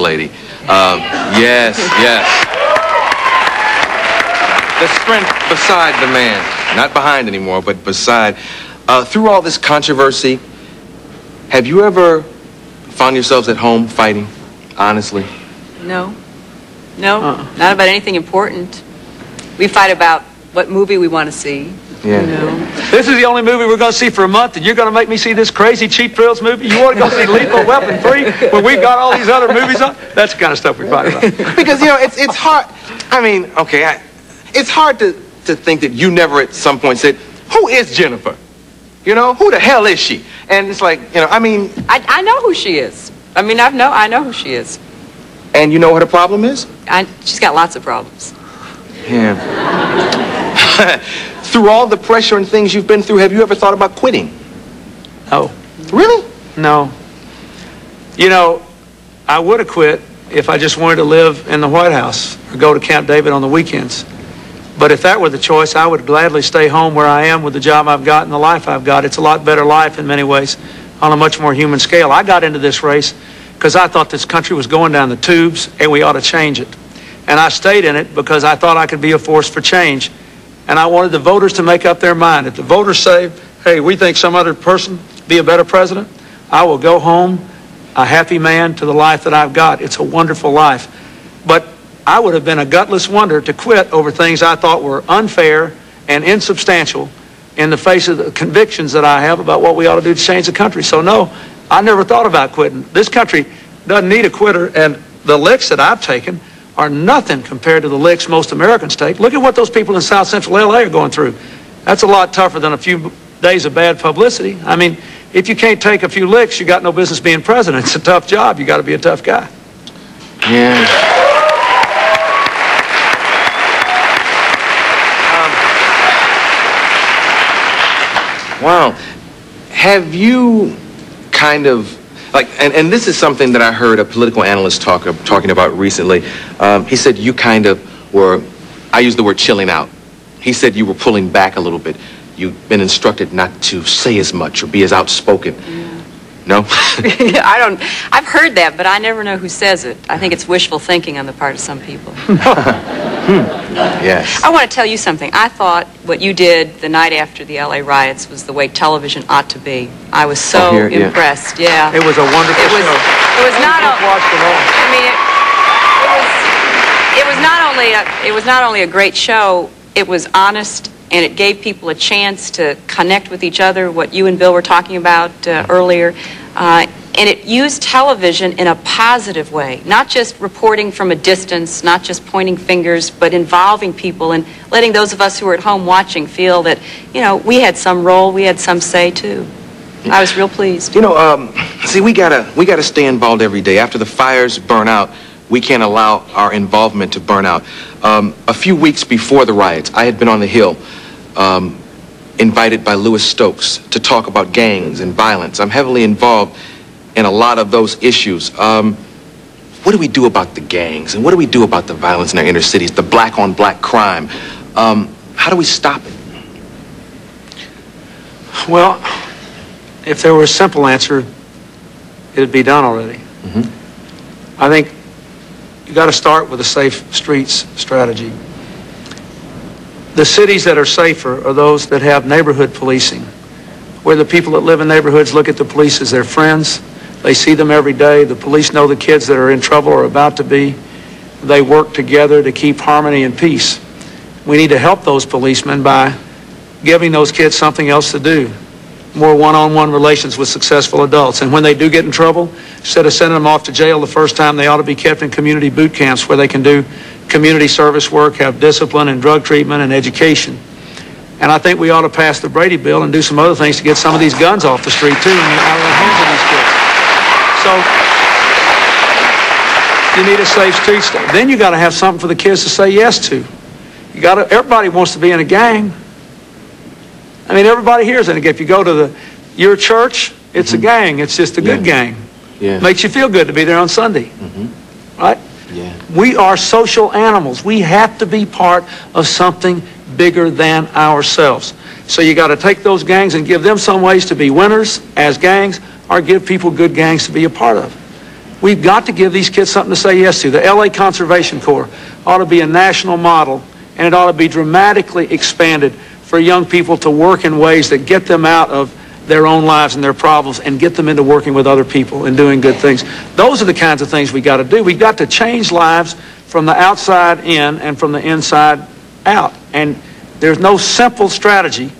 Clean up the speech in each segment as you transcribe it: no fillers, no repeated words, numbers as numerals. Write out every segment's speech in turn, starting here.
lady. Yes, yes. The strength beside the man. Not behind anymore, but beside. Through all this controversy, have you ever found yourselves at home fighting, honestly? No. No, not about anything important. We fight about what movie we want to see. Yeah. You know. This is the only movie we're going to see for a month, and you're going to make me see this crazy cheap thrills movie? You want to go see Lethal Weapon 3 when we've got all these other movies on? That's the kind of stuff we fight about. Because, you know, it's hard. I mean, okay, it's hard to think that you never at some point said, who is Jennifer? You know, who the hell is she? And it's like, you know, I mean... I know who she is. I mean, I know who she is. And you know what her problem is? She's got lots of problems. Yeah. Through all the pressure and things you've been through, have you ever thought about quitting? No. Really? No. You know, I would have quit if I just wanted to live in the White House or go to Camp David on the weekends. But if that were the choice, I would gladly stay home where I am with the job I've got and the life I've got. It's a lot better life in many ways on a much more human scale. I got into this race because I thought this country was going down the tubes and we ought to change it. And I stayed in it because I thought I could be a force for change. And I wanted the voters to make up their mind. If the voters say, hey, we think some other person be a better president, I will go home a happy man to the life that I've got. It's a wonderful life. But I would have been a gutless wonder to quit over things I thought were unfair and insubstantial in the face of the convictions that I have about what we ought to do to change the country. So no, I never thought about quitting. This country doesn't need a quitter, and the licks that I've taken are nothing compared to the licks most Americans take. Look at what those people in South Central LA are going through. That's a lot tougher than a few days of bad publicity. I mean, if you can't take a few licks, you got no business being president. It's a tough job. You got to be a tough guy. Yeah. Wow. Have you kind of, like, and this is something that I heard a political analyst talking about recently. He said you kind of were, I use the word chilling out. He said you were pulling back a little bit. You've been instructed not to say as much or be as outspoken. Yeah. No? I've heard that, but I never know who says it. I think it's wishful thinking on the part of some people. Yes. I want to tell you something. I thought what you did the night after the LA riots was the way television ought to be. I was so impressed. Yeah. It was a wonderful show. It was not a, I mean, it was not only a great show, it was honest, and it gave people a chance to connect with each other, what you and Bill were talking about earlier. And it used television in a positive way, not just reporting from a distance, not just pointing fingers, but involving people and letting those of us who were at home watching feel that, you know, we had some role, we had some say too. I was real pleased. You know, see, we gotta stay involved every day. After the fires burn out, we can't allow our involvement to burn out. A few weeks before the riots, I had been on the Hill, invited by Louis Stokes to talk about gangs and violence. I'm heavily involved in a lot of those issues. What do we do about the gangs? And what do we do about the violence in our inner cities, the black-on-black crime? How do we stop it? Well, if there were a simple answer, it'd be done already. Mm-hmm. I think you got to start with a safe streets strategy. The cities that are safer are those that have neighborhood policing, where the people that live in neighborhoods look at the police as their friends. They see them every day. The police know the kids that are in trouble or about to be. They work together to keep harmony and peace. We need to help those policemen by giving those kids something else to do. More one-on-one relations with successful adults. And when they do get in trouble, instead of sending them off to jail the first time, they ought to be kept in community boot camps where they can do community service work, have discipline and drug treatment and education. And I think we ought to pass the Brady bill and do some other things to get some of these guns off the street too and out of the hands of these kids. So you need a safe street stuff. Then you got to have something for the kids to say yes to. You got to. Everybody wants to be in a gang. I mean, everybody here is in a gang. If you go to your church, it's a gang. It's just a good gang. Yeah. Makes you feel good to be there on Sunday, right? Yeah. We are social animals. We have to be part of something bigger than ourselves. So you got to take those gangs and give them some ways to be winners as gangs, or give people good gangs to be a part of. We've got to give these kids something to say yes to. The LA Conservation Corps ought to be a national model, and it ought to be dramatically expanded for young people to work in ways that get them out of their own lives and their problems and get them into working with other people and doing good things. Those are the kinds of things we got to do. We've got to change lives from the outside in and from the inside out. And there's no simple strategy.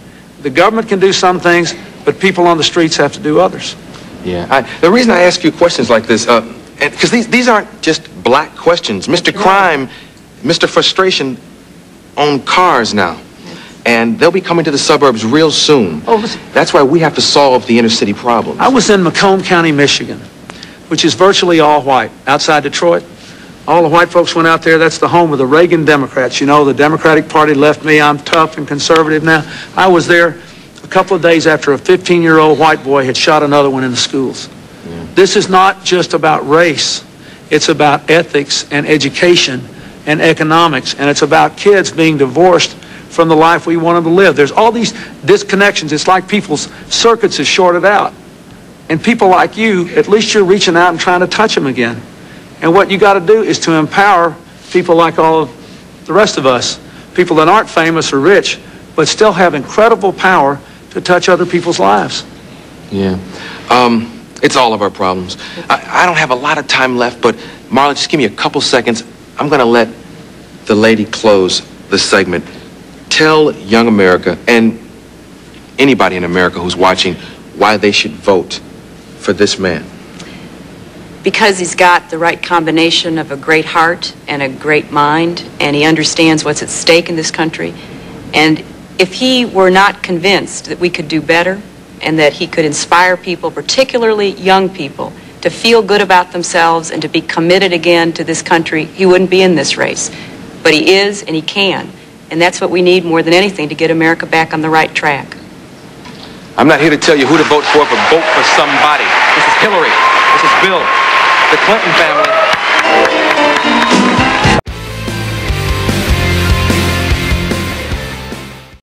The government can do some things, but people on the streets have to do others. Yeah, the reason I ask you questions like this, because these aren't just black questions. Mr. Crime, Mr. Frustration own cars now, and they'll be coming to the suburbs real soon. Oh, listen. That's why we have to solve the inner city problems. I was in Macomb County, Michigan, which is virtually all white, outside Detroit. All the white folks went out there. That's the home of the Reagan Democrats. You know, the Democratic Party left me. I'm tough and conservative now. I was there a couple of days after a 15-year-old white boy had shot another one in the schools. Yeah. This is not just about race. It's about ethics and education and economics, and it's about kids being divorced from the life we want them to live. There's all these disconnections. It's like people's circuits is shorted out. And people like you, at least you're reaching out and trying to touch them again. And what you got to do is to empower people like all of the rest of us, people that aren't famous or rich, but still have incredible power to touch other people's lives. Yeah. It's all of our problems. I don't have a lot of time left, but Marla, just give me a couple seconds. I'm going to let the lady close the segment. Tell young America and anybody in America who's watching why they should vote for this man. Because he's got the right combination of a great heart and a great mind, and he understands what's at stake in this country. And if he were not convinced that we could do better and that he could inspire people, particularly young people, to feel good about themselves and to be committed again to this country, he wouldn't be in this race. But he is, and he can. And that's what we need more than anything to get America back on the right track. I'm not here to tell you who to vote for, but vote for somebody. This is Hillary. This is Bill. The Clinton family.